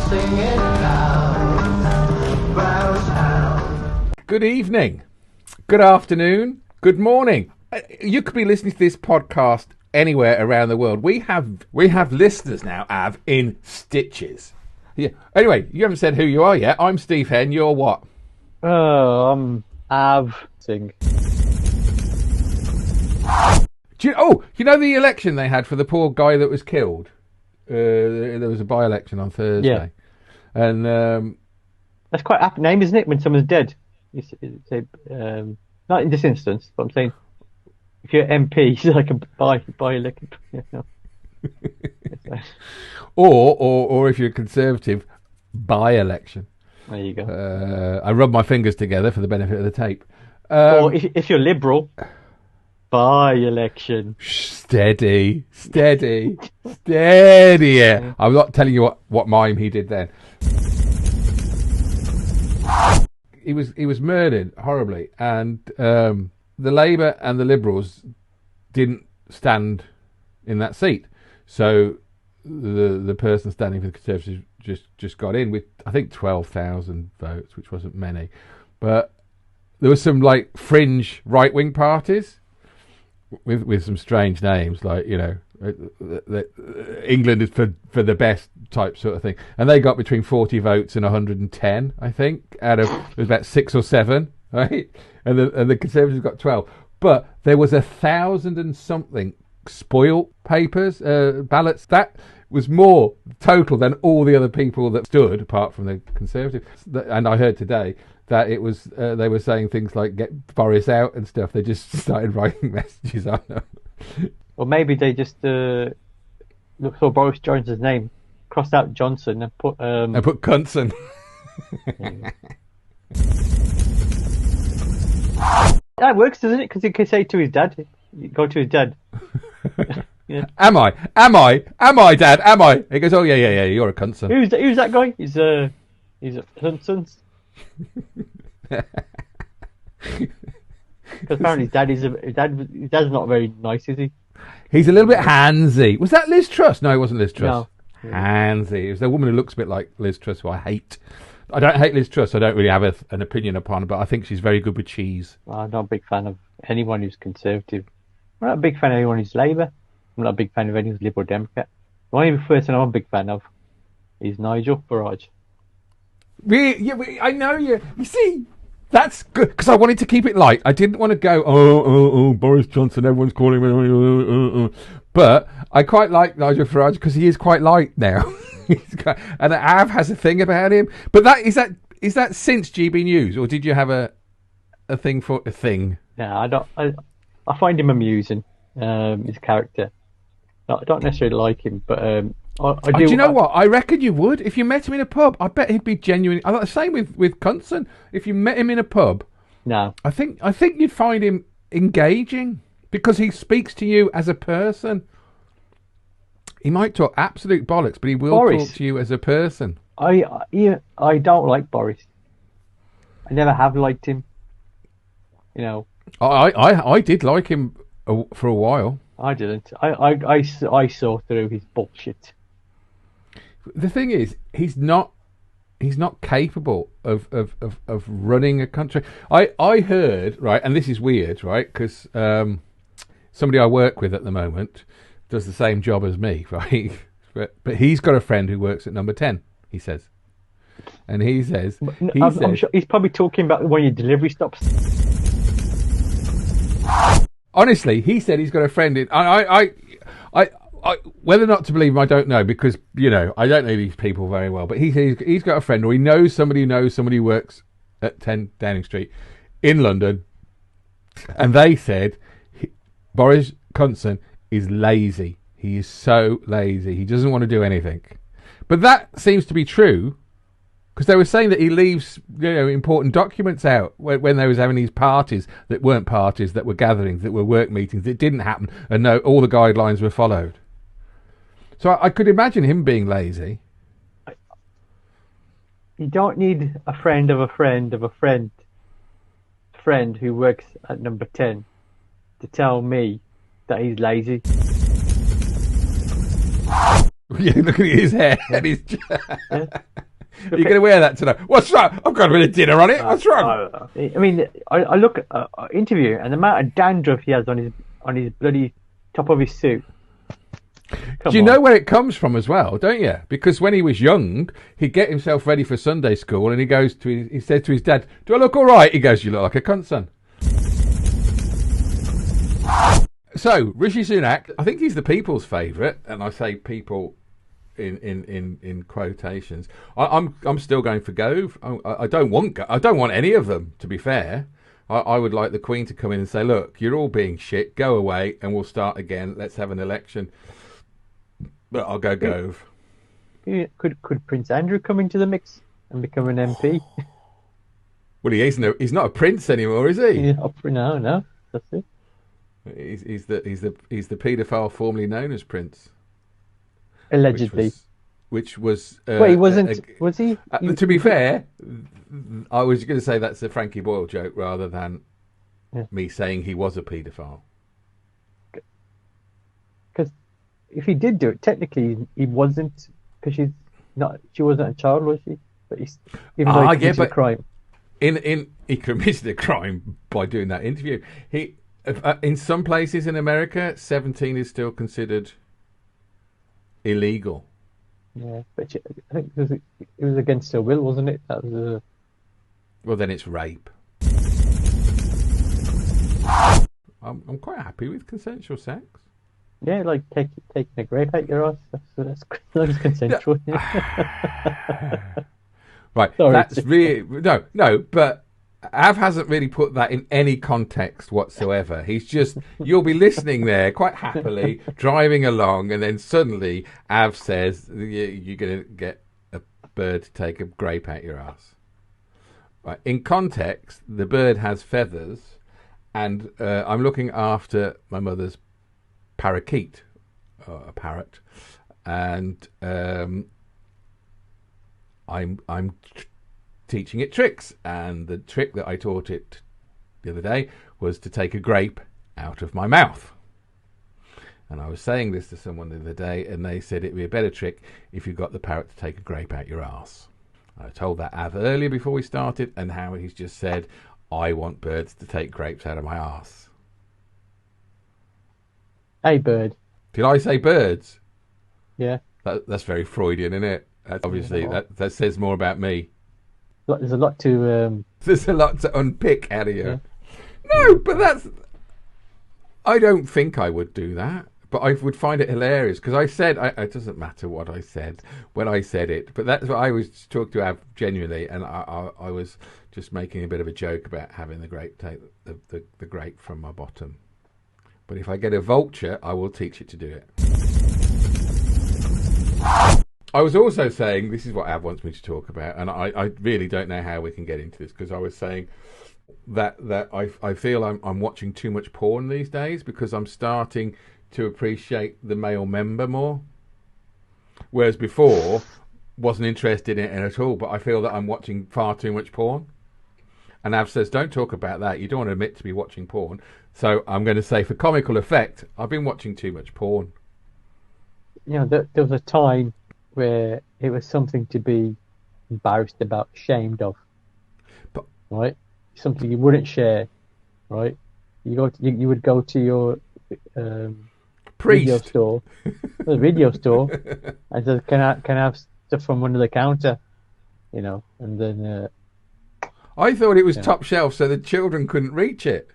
singing loud, bells out. Good evening, good afternoon, good morning. You could be listening to this podcast anywhere around the world. We have listeners now, Av, in stitches. Yeah. Anyway, you haven't said who you are yet. I'm Steve Henn. You're what? I'm Av Singh. You know the election they had for the poor guy that was killed? There was a by-election on Thursday. Yeah. And That's quite a apt name, isn't it, when someone's dead? Not in this instance, but I'm saying if you're MP, it's like a by-election. You know. or if you're a Conservative, by-election. There you go. I rub my fingers together for the benefit of the tape. Or if you're Liberal, by-election. Steady. Yeah. I'm not telling you what mime he did then. He was murdered horribly, and the Labour and the Liberals didn't stand in that seat. So the person standing for the Conservatives just got in with, I think, 12,000 votes, which wasn't many. But there was some like fringe right-wing parties with some strange names, like, you know, England is for the best type sort of thing, and they got between 40 votes and 110, I think, out of it was about 6 or 7, right? And the Conservatives got 12, but there was 1,000 and something spoil papers, ballots. That was more total than all the other people that stood, apart from the Conservatives. And I heard today that it was they were saying things like "get Boris out" and stuff. They just started writing messages on them. Or maybe they just saw Boris Johnson's name, crossed out Johnson, and put Cunson. That works, doesn't it? Because he can say to his dad, go to his dad. Yeah. Am I, Dad? Am I? He goes, oh yeah. You're a Cunson. Who's that guy? He's a Hunson's. Because apparently his dad's not very nice, is he? He's a little bit handsy. Was that Liz Truss? No, it wasn't Liz Truss. No. Handsy. It was a woman who looks a bit like Liz Truss, who I hate. I don't hate Liz Truss. I don't really have an opinion upon her, but I think she's very good with cheese. Well, I'm not a big fan of anyone who's Conservative. I'm not a big fan of anyone who's Labour. I'm not a big fan of anyone who's Liberal Democrat. The only person I'm a big fan of is Nigel Farage. I know you. You see, that's good, because I wanted to keep it light. I didn't want to go, oh, Boris Johnson, everyone's calling me. But I quite like Nigel Farage because he is quite light now. And Av has a thing about him. But is that since GB News, or did you have a thing for a thing? No, I don't. I find him amusing. His character. I don't necessarily like him, but I do. Do you know what? I reckon you would if you met him in a pub. I bet he'd be genuine. I thought the same with Cunson. If you met him in a pub, no, I think you'd find him engaging because he speaks to you as a person. He might talk absolute bollocks, but he will talk to you as a person. I don't like Boris. I never have liked him. You know. I did like him for a while. I didn't. I saw through his bullshit. The thing is, he's not capable of running a country. I heard, right, and this is weird, right, because somebody I work with at the moment does the same job as me, right, but he's got a friend who works at Number 10, he says, and he says I'm sure he's probably talking about one of your delivery stops. Honestly, he said he's got a friend in. I whether or not to believe him, I don't know, because, you know, I don't know these people very well. But he said he's got a friend, or he knows somebody who works at 10 Downing Street in London, and they said Boris Johnson is lazy. He is so lazy. He doesn't want to do anything. But that seems to be true. Because they were saying that he leaves, you know, important documents out when they was having these parties that weren't parties, that were gatherings, that were work meetings. It didn't happen, and no, all the guidelines were followed. So I could imagine him being lazy. You don't need a friend of a friend of a friend who works at Number 10 to tell me that he's lazy. Yeah, look at his hair and his. Yeah. You're going to wear that tonight. What's wrong? I've got a bit of dinner on it. What's wrong? I mean, I look at interview and the amount of dandruff he has on his bloody top of his suit. Do you know where it comes from as well, don't you? Because when he was young, he'd get himself ready for Sunday school and he said to his dad, "Do I look all right?" He goes, "You look like a cunt, son." So, Rishi Sunak, I think he's the people's favourite, and I say people in quotations. I'm still going for Gove. I don't want any of them, to be fair. I would like the Queen to come in and say, "Look, you're all being shit. Go away, and we'll start again. Let's have an election." But I'll go Gove. Could Prince Andrew come into the mix and become an MP? Well, he's not a prince anymore, is he? No, that's it. He's the paedophile formerly known as Prince. Allegedly. Which was Wait, he wasn't. Was he? To be fair, I was going to say that's a Frankie Boyle joke rather than me saying he was a paedophile. Because if he did do it, technically he wasn't, because she wasn't a child, was she? But even though he committed a crime. He committed a crime by doing that interview. In some places in America, 17 is still considered illegal. Yeah, but I think it was against her will, wasn't it? That was Well, then it's rape. I'm quite happy with consensual sex. Yeah, like taking a grape out your ass. That's consensual. Right, Sorry. That's really no, but Av hasn't really put that in any context whatsoever. He's just, you'll be listening there quite happily, driving along, and then suddenly Av says you're going to get a bird to take a grape out your ass. Right. In context, the bird has feathers, and I'm looking after my mother's parakeet, a parrot, and I'm teaching it tricks, and the trick that I taught it the other day was to take a grape out of my mouth. And I was saying this to someone the other day, and they said it'd be a better trick if you got the parrot to take a grape out your arse. I told that Av earlier before we started, and how he's just said, "I want birds to take grapes out of my arse." Hey, bird. Did I say birds? Yeah. That's very Freudian, isn't it? Obviously, that says more about me. There's a lot to There's a lot to unpick out of you. Yeah. No, but I don't think I would do that, but I would find it hilarious because I said it doesn't matter what I said when I said it, but that's what I was talking to Av genuinely, and I was just making a bit of a joke about having the grape take the grape from my bottom. But if I get a vulture, I will teach it to do it. I was also saying, this is what Av wants me to talk about, and I really don't know how we can get into this, because I was saying that I feel I'm watching too much porn these days because I'm starting to appreciate the male member more, whereas before wasn't interested in it at all, but I feel that I'm watching far too much porn. And Av says, don't talk about that, you don't want to admit to be watching porn. So I'm going to say, for comical effect, I've been watching too much porn. there was a time where it was something to be embarrassed about, ashamed of, right? Something you wouldn't share, right? You would go to your video store, and says, "Can I have stuff from under the counter?" And then I thought it was top shelf, so the children couldn't reach it.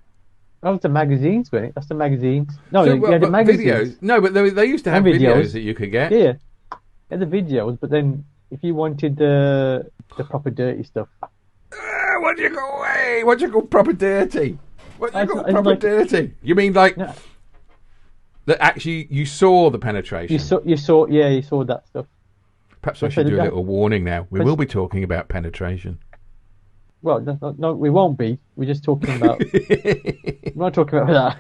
That was the magazines, wasn't it? That's the magazines. No, you had the magazines. Videos. No, but they used to have videos that you could get. Yeah. Yeah, the videos, but then if you wanted the proper dirty stuff, what do you call proper dirty? What do you call proper dirty? You mean like that? Actually, you saw the penetration. You saw that stuff. Perhaps I should do a little warning now. We will be talking about penetration. Well, no, we won't be. We're just talking about. We're not talking about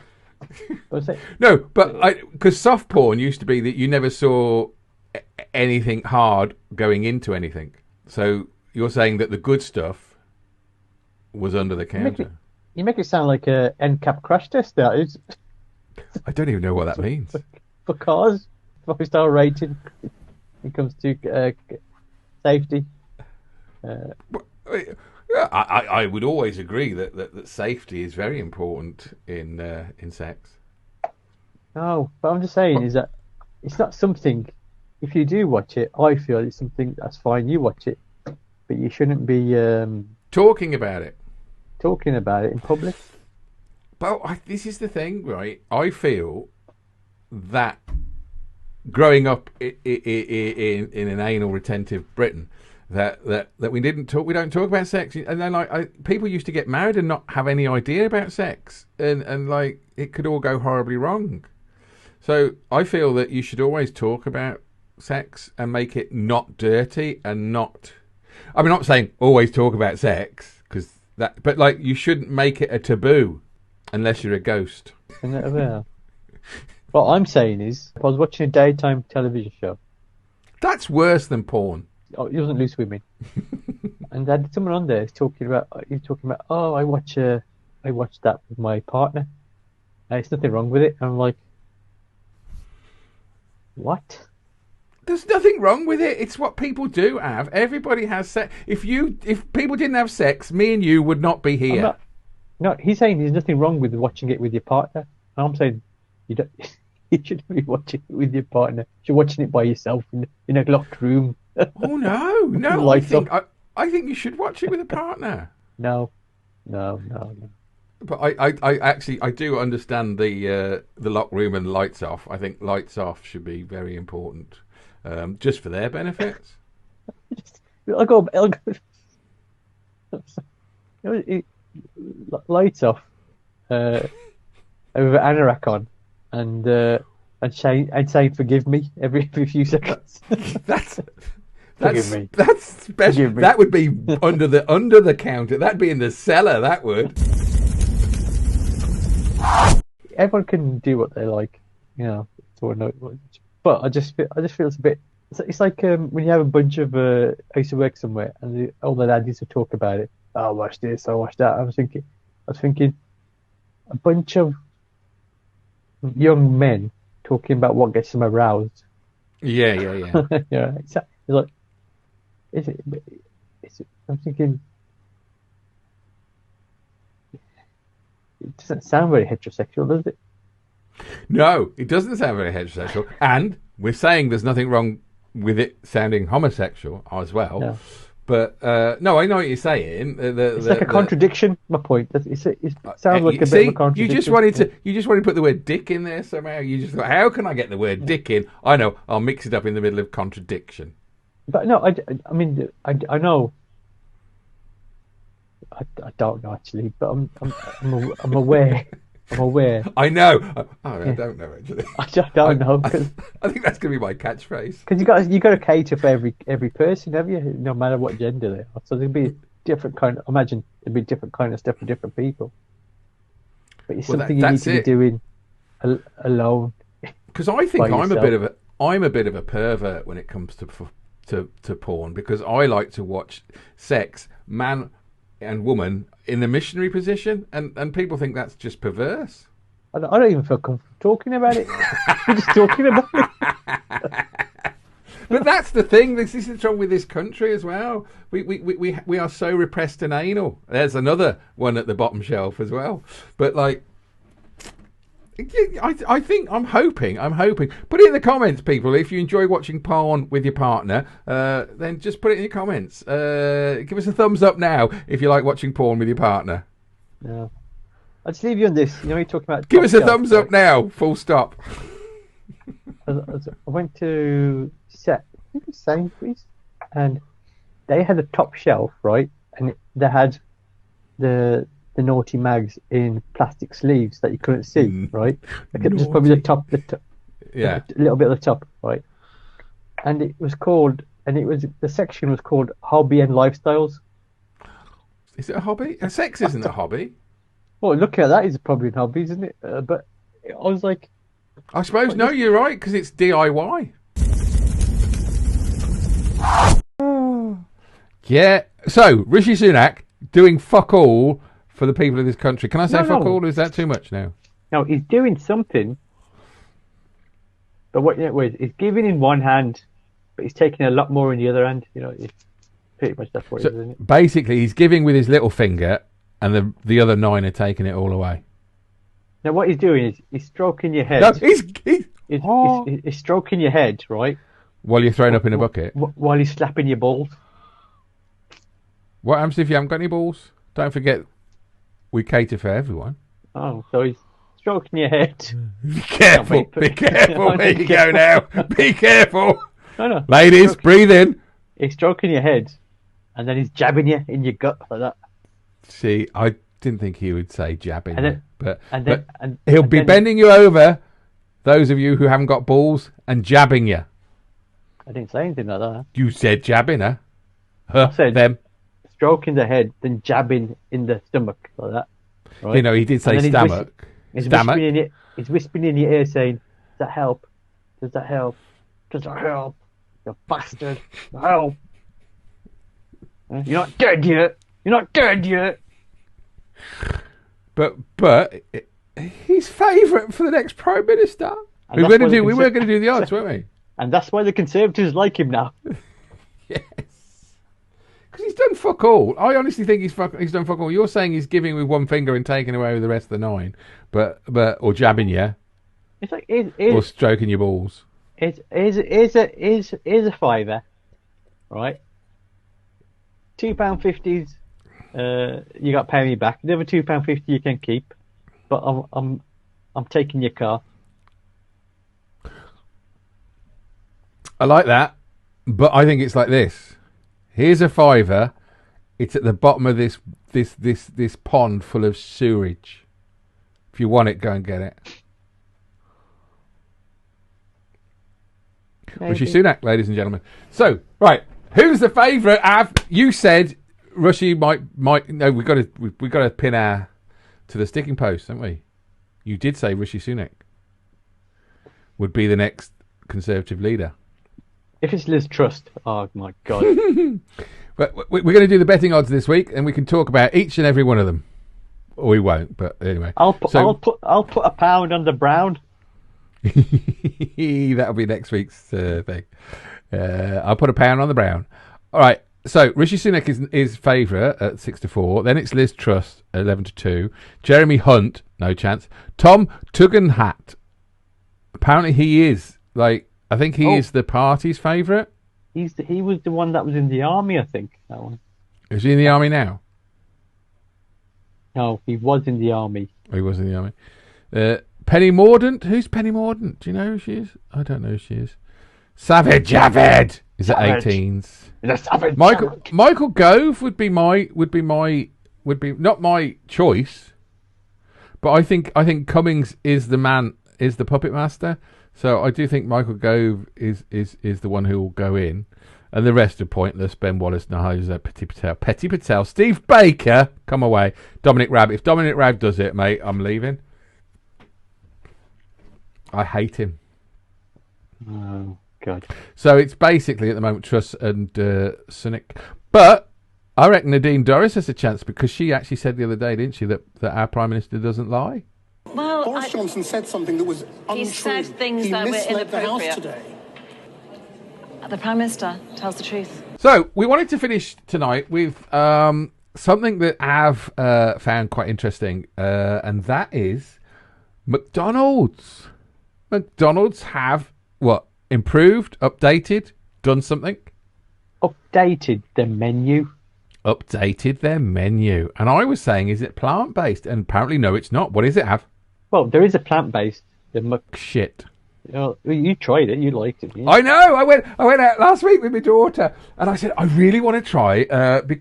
that. No, but because soft porn used to be that you never saw anything hard going into anything. So you're saying that the good stuff was under the counter. You make it sound like a NCAP crash test. That is. I don't even know what that means. For cars, 5-star rated. when it comes to safety. Yeah, I would always agree that safety is very important in sex. No, but I'm just saying is that it's not something. If you do watch it, I feel it's something that's fine. You watch it, but you shouldn't be Talking about it. talking about it in public. But this is the thing, right? I feel that growing up in an anal retentive Britain, that we don't talk about sex, and then people used to get married and not have any idea about sex, and like it could all go horribly wrong. So I feel that you should always talk about sex and make it not dirty and not. I'm not saying always talk about sex but like you shouldn't make it a taboo unless you're a ghost. What I'm saying is, if I was watching a daytime television show, that's worse than porn. Oh, it wasn't loose women, and there had someone on there talking about. Oh, I watched that with my partner. There's nothing wrong with it. I'm like, what? There's nothing wrong with it. It's what people do have. Everybody has sex. If people didn't have sex, me and you would not be here. No, he's saying there's nothing wrong with watching it with your partner. And I'm saying you don't. You shouldn't be watching it with your partner. You're watching it by yourself in a locked room. Oh no! I think you should watch it with a partner. No. But I do understand the lock room and lights off. I think lights off should be very important, just for their benefits. I'll go. Lights off, with an anorak on, and saying forgive me every few seconds. That's forgive me. That's special. Forgive me. That would be under the counter. That'd be in the cellar. That would. Everyone can do what they like, But I just feel it's a bit. It's like when you have a bunch of. I used to work somewhere, and all the lads used to talk about it. Oh, I watched this, I watched that. I was thinking, a bunch of young men talking about what gets them aroused. Yeah. Yeah, it's like, I'm thinking, it doesn't sound very heterosexual, does it? No, it doesn't sound very heterosexual. And we're saying there's nothing wrong with it sounding homosexual as well. No. But no, I know what you're saying. It's like a contradiction. My point. It sounds like a bit of a contradiction. You just wanted to put the word dick in there somehow. You just thought, how can I get the word dick in? I know, I'll mix it up in the middle of contradiction. But no, I mean, I know. I don't know actually, but I'm aware. I'm aware. I know. I don't know actually. I don't know. I think that's going to be my catchphrase. Because you got to cater for every person, have you? No matter what gender they are. So there'll be different kind. Imagine there'll be different kind of stuff for different people. But it's something you need to be doing alone. Because I think I'm a bit of a pervert when it comes to porn, because I like to watch sex, man and woman, in the missionary position, and people think that's just perverse. I don't even feel comfortable talking about it. We're just talking about it. But that's the thing. This is the trouble with this country as well. We are so repressed and anal. There's another one at the bottom shelf as well. But like, I think I'm hoping. Put it in the comments, people. If you enjoy watching porn with your partner, then just put it in your comments. Give us a thumbs up now if you like watching porn with your partner. Yeah. I'll just leave you on this. You're talking about. Give us a thumbs up now. Full stop. I went to Sainsbury's, and they had a top shelf, right? And they had the naughty mags in plastic sleeves that you couldn't see, right? Like it was probably the top, yeah, a little bit of the top, right? And the section was called Hobby and Lifestyles. Is it a hobby? Sex isn't a hobby. Well, looking at that is probably a hobby, isn't it? But I was like, I suppose no, you're right, because it's DIY. Yeah. So Rishi Sunak doing fuck all for the people of this country. Can I say fuck all? Or is that too much now? No, he's doing something. But what? Wait, he's giving in one hand but he's taking a lot more in the other hand. You know, it's pretty much that's what it is, isn't it? Basically, he's giving with his little finger, and the other 9 are taking it all away. Now, what he's doing is he's stroking your head. No, He's stroking your head, right? While you're thrown up in a bucket. While he's slapping your balls. What happens if you haven't got any balls? Don't forget, we cater for everyone. Oh, so he's stroking your head. Be careful. Be careful. There you go now. Be careful. No. Ladies, breathe in. He's stroking your head, and then he's jabbing you in your gut like that. See, I didn't think he would say jabbing, but he'll be then, bending you over, those of you who haven't got balls, and jabbing you. I didn't say anything like that. You said jabbing, huh? I said them. Stroking the head, then jabbing in the stomach like that. Right? You know, he did say stomach. He's whispering in your ear saying, "Does that help? Does that help? Does that help? You bastard! Help! You're not dead yet. You're not dead yet." But he's favourite for the next Prime Minister. We were going to do the odds, weren't we? And that's why the Conservatives like him now. Yes. Because he's done fuck all. I honestly think he's done fuck all. You're saying he's giving with one finger and taking away with the rest of the 9, or jabbing you, It's like or stroking your balls. Is a fiver, right? £2.50's you got to pay me back. The other £2.50 you can keep, but I'm taking your car. I like that, but I think it's like this. Here's a fiver. It's at the bottom of this pond full of sewerage. If you want it, go and get it. Rishi Sunak, ladies and gentlemen. So, right, who's the favourite? You said Rishi might. No, we got to pin our to the sticking post, haven't we? You did say Rishi Sunak would be the next Conservative leader. If it's Liz Truss, oh my God. But we're going to do the betting odds this week, and we can talk about each and every one of them. Or we won't, but anyway. I'll put £1 on the Brown. That'll be next week's thing. I'll put £1 on the Brown. All right. So Rishi Sunak is favourite at 6-4. Then it's Liz Truss at 11-2. Jeremy Hunt, no chance. Tom Tugendhat. Apparently he is I think he is the party's favourite. He was the one that was in the army, I think. That one. Is he in the army now? No, he was in the army. Oh, he was in the army. Penny Mordaunt. Who's Penny Mordaunt? Do you know who she is? I don't know who she is. Savage Javid is at 18s. Michael Gove would be not my choice, but I think Cummings is the puppet master. So I do think Michael Gove is the one who will go in, and the rest are pointless. Ben Wallace, Nahosa, Petty Patel, Steve Baker, come away. Dominic Raab. If Dominic Raab does it, mate, I'm leaving. I hate him. Oh God. So it's basically at the moment Truss and Sunak, but I reckon Nadine Dorries has a chance because she actually said the other day, didn't she, that our Prime Minister doesn't lie. Well, Boris Johnson said something that was untrue. He said things that were inappropriate. The House today. The Prime Minister tells the truth. So we wanted to finish tonight with something that I've found quite interesting, and that is McDonald's. McDonald's have improved, updated, done something. Updated their menu. And I was saying, is it plant-based? And apparently, no, it's not. What does it have? Well, there is a plant-based. Shit. You tried it. You liked it. Yeah. I know. I went out last week with my daughter, and I said I really want to try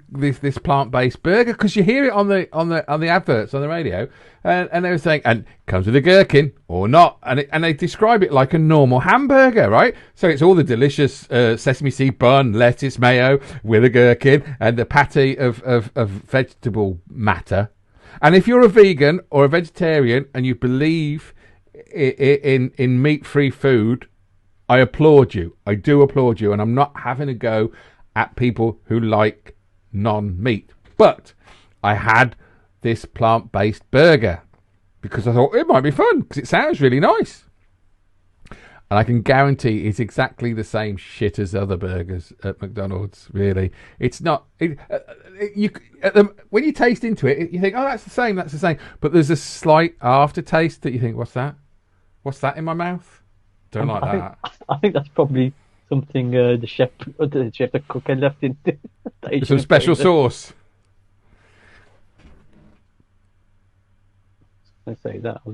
this plant-based burger because you hear it on the adverts on the radio, and they were saying and it comes with a gherkin or not, and they describe it like a normal hamburger, right? So it's all the delicious sesame seed bun, lettuce, mayo with a gherkin, and the patty of vegetable matter. And if you're a vegan or a vegetarian and you believe in meat-free food, I applaud you. I do applaud you, and I'm not having a go at people who like non-meat. But I had this plant-based burger because I thought it might be fun because it sounds really nice. And I can guarantee it's exactly the same shit as other burgers at McDonald's, really. It's not... when you taste into it, you think, oh, that's the same. But there's a slight aftertaste that you think, what's that? What's that in my mouth? Don't like that. I think that's probably something the cook had left in. Some special sauce. I was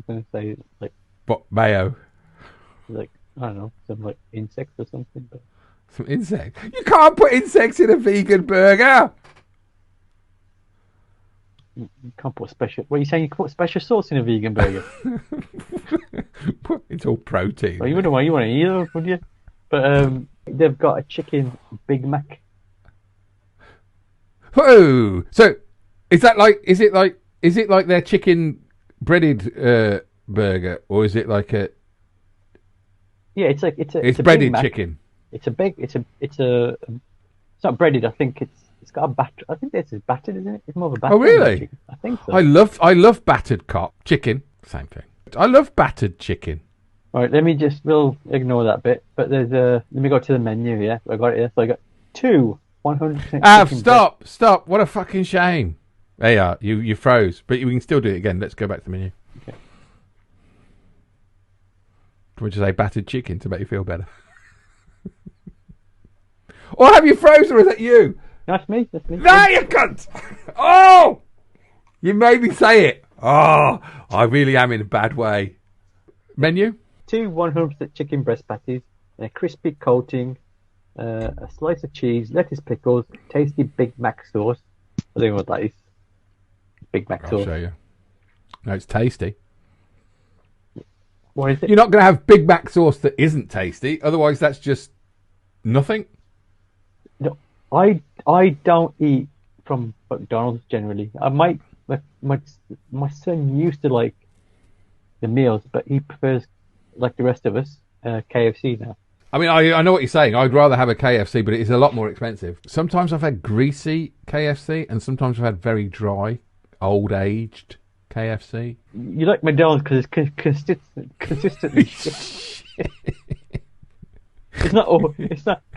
going to say like... What, mayo? Like, I don't know, some like insects or something. But... Some insects? You can't put insects in a vegan burger! You can't put special... What are you saying? You can put special sauce in a vegan burger? It's all protein. Well, you wouldn't want to either, would you? But they've got a chicken Big Mac. Whoa! So, is it like their chicken breaded burger, or is it like a... Yeah, it's a breaded chicken. It's not breaded. I think it's got a batter. I think this is battered, isn't it? It's more of a batter. Oh, really? I think so. I love battered chicken. Same thing. I love battered chicken. All right, we'll ignore that bit. But let me go to the menu. Yeah, I got it here. So I got 2 100%. Stop! What a fucking shame. There you are. You froze, but we can still do it again. Let's go back to the menu. Okay. Would you say battered chicken to make you feel better? Or have you frozen, or is that you? That's me. No, you cunt! Oh! You made me say it. Oh, I really am in a bad way. Menu? 2 100% chicken breast patties, a crispy coating, a slice of cheese, lettuce, pickles, tasty Big Mac sauce. I don't know what that is. Big Mac sauce. I'll show you. No, it's tasty. What is it? You're not going to have Big Mac sauce that isn't tasty. Otherwise, that's just nothing. No, I don't eat from McDonald's generally. I might. My son used to like the meals, but he prefers, like the rest of us, KFC now. I mean, I know what you're saying. I'd rather have a KFC, but it is a lot more expensive. Sometimes I've had greasy KFC, and sometimes I've had very dry, old-aged KFC. You like McDonald's because it's consistently shit. It's not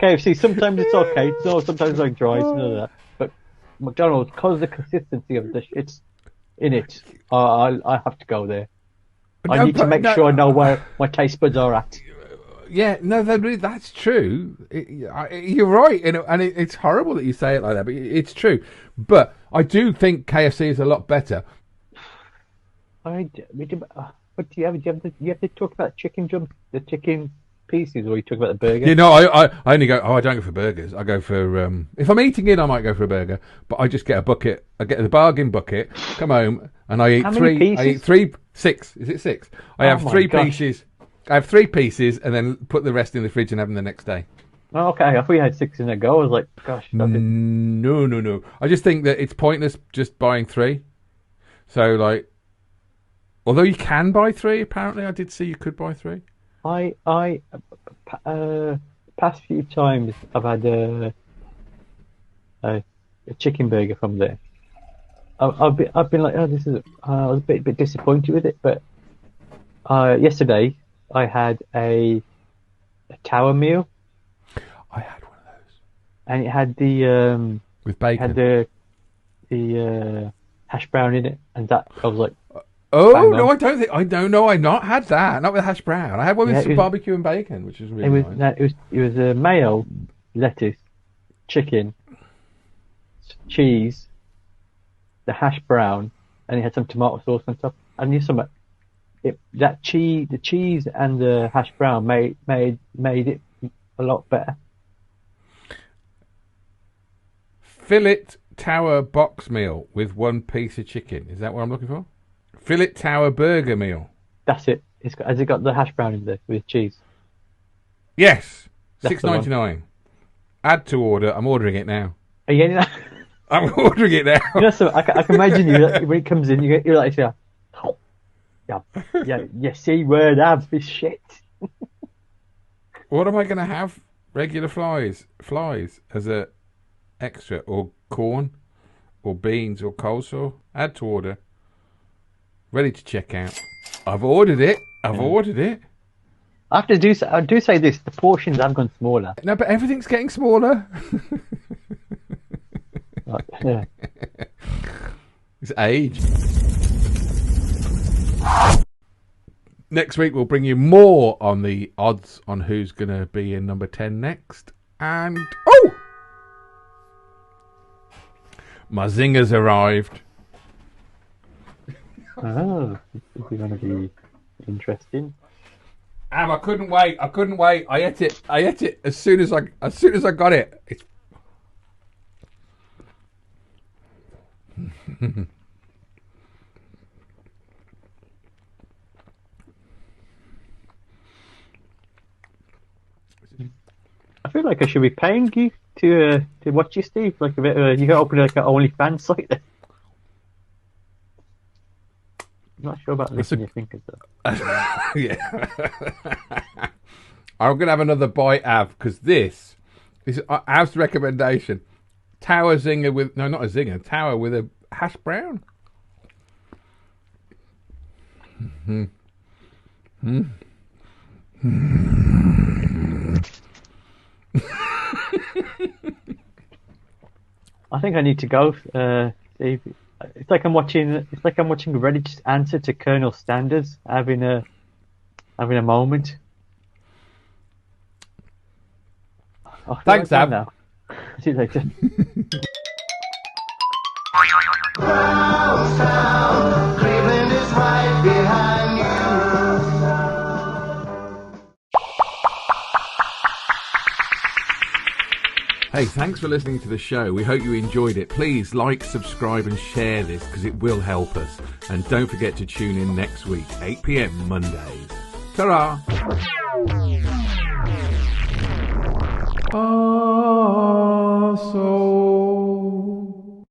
KFC. Sometimes it's okay. Sometimes it's like dry. None of that. But McDonald's, because of the consistency of the shit in it, I have to go there. I need to make sure I know where my taste buds are at. Yeah, no, that's true. You're right, and it's horrible that you say it like that, but it's true. But I do think KFC is a lot better. But do you have to talk about the chicken pieces, or you talk about the burger? You know, I only go. Oh, I don't go for burgers. I go for if I'm eating in, I might go for a burger. But I just get a bucket. I get the bargain bucket. Come home and I eat three. Pieces? I eat 3, 6. Is it 6? I have 3 pieces. I have 3 pieces and then put the rest in the fridge and have them the next day. Oh, okay, I thought you had 6 in a go. I was like, gosh. No. I just think that it's pointless just buying 3. So, like, although you can buy 3, apparently I did see you could buy 3. Past few times I've had a chicken burger from there. I've been like, oh, this is. I was a bit disappointed with it, but yesterday I had a tower meal. I had one of those, and it had the with bacon. It had the hash brown in it, and that I was like. Oh no, I don't think I don't know. I've not had that. Not with hash brown. I had one with some barbecue and bacon, which was really nice. It was mayo, lettuce, chicken, cheese, the hash brown, and it had some tomato sauce on top. And the cheese and the hash brown made it a lot better. Fillet tower box meal with 1 piece of chicken. Is that what I'm looking for? Fillet tower burger meal. That's it. Has it got the hash brown in there with cheese? Yes. $6.99. Add to order. I'm ordering it now. Are you getting that? I'm ordering it now. You know, so I can imagine you when it comes in. You're like, yeah, see where that's this shit. What am I going to have? Regular flies as a extra, or corn, or beans, or coleslaw. Add to order. Ready to check out. I've ordered it. I have to do. I do say this: the portions have gone smaller. No, but everything's getting smaller. Yeah. It's age. Next week we'll bring you more on the odds on who's going to be in number 10 next. And my zingers arrived. Oh, this is going to be interesting. I couldn't wait. I ate it as soon as I got it. It's I feel like I should be paying you to watch you, Steve. Like a bit. You got to open like an OnlyFans site there. I'm not sure about listening your fingers though. yeah. I'm gonna have another bite, Av, because this is Av's recommendation. Tower zinger with not a zinger. Tower with a hash brown. I think I need to go. Steve. It's like I'm watching Reddit's answer to Colonel Standards, having a moment. Oh, Thanks, Ab. Now. See you later. Cleveland is right behind you. Hey, thanks for listening to the show. We hope you enjoyed it. Please like, subscribe and share this because it will help us. And don't forget to tune in next week, 8 p.m. Mondays. Ta-ra! So